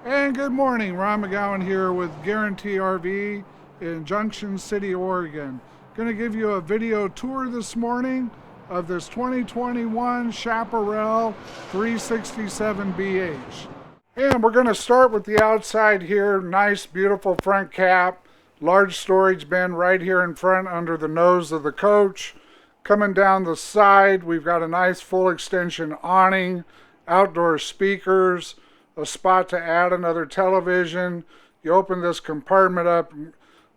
And good morning, Ron McGowan here with Guarantee RV in Junction City, Oregon. Going to give you a video tour this morning of this 2021 Chaparral 367BH. And we're going to start with the outside here. Nice, beautiful front cap. Large storage bin right here in front under the nose of the coach. Coming down the side, we've got a nice full extension awning, outdoor speakers, a spot to add another television. You open this compartment up,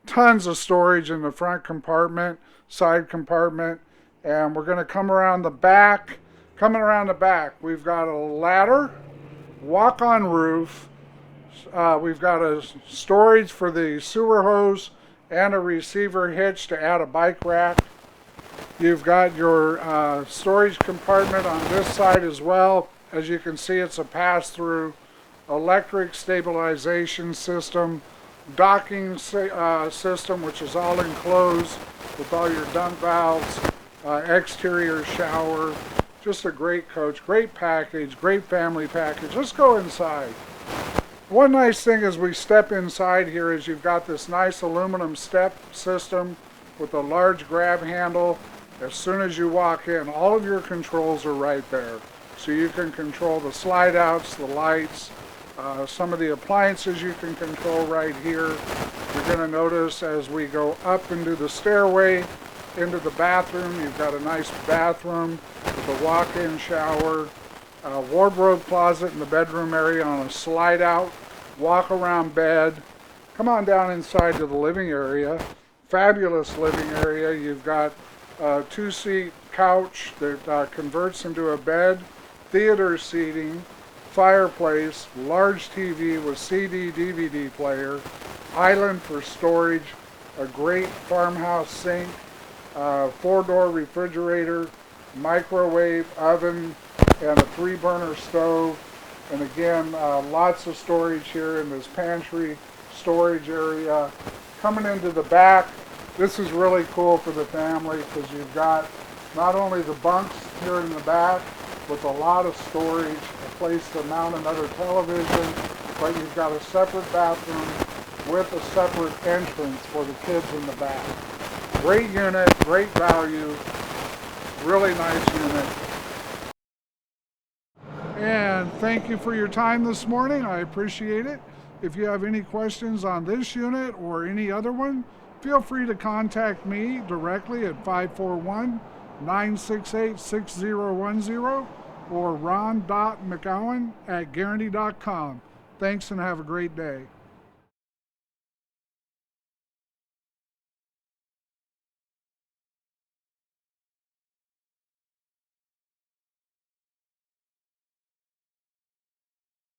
tons of storage in the front compartment, side compartment, and we're going to come around the back. Coming around the back, we've got a ladder, walk-on roof. We've got a storage for the sewer hose and a receiver hitch to add a bike rack. You've got your storage compartment on this side as well. As you can see, it's a pass-through electric stabilization system, docking system, which is all enclosed with all your dump valves, exterior shower. Just a great coach, great package, great family package. Let's go inside. One nice thing as we step inside here is you've got this nice aluminum step system with a large grab handle. As soon as you walk in, all of your controls are right there. So you can control the slide outs, the lights, some of the appliances you can control right here. You're going to notice as we go up into the stairway, into the bathroom, you've got a nice bathroom with a walk-in shower, a wardrobe closet in the bedroom area on a slide out, walk-around bed. Come on down inside to the living area. Fabulous living area. You've got a two-seat couch that converts into a bed, theater seating, fireplace, large TV with CD, DVD player, island for storage, a great farmhouse sink, four-door refrigerator, microwave, oven, and a 3-burner stove. And again, lots of storage here in this pantry storage area. Coming into the back, this is really cool for the family because you've got not only the bunks here in the back with a lot of storage, a place to mount another television, but you've got a separate bathroom with a separate entrance for the kids in the back. Great unit, great value, really nice unit. And thank you for your time this morning. I appreciate it. If you have any questions on this unit or any other one, feel free to contact me directly at 541-968-6010 or ron.mcgowan@guarantee.com. Thanks and have a great day.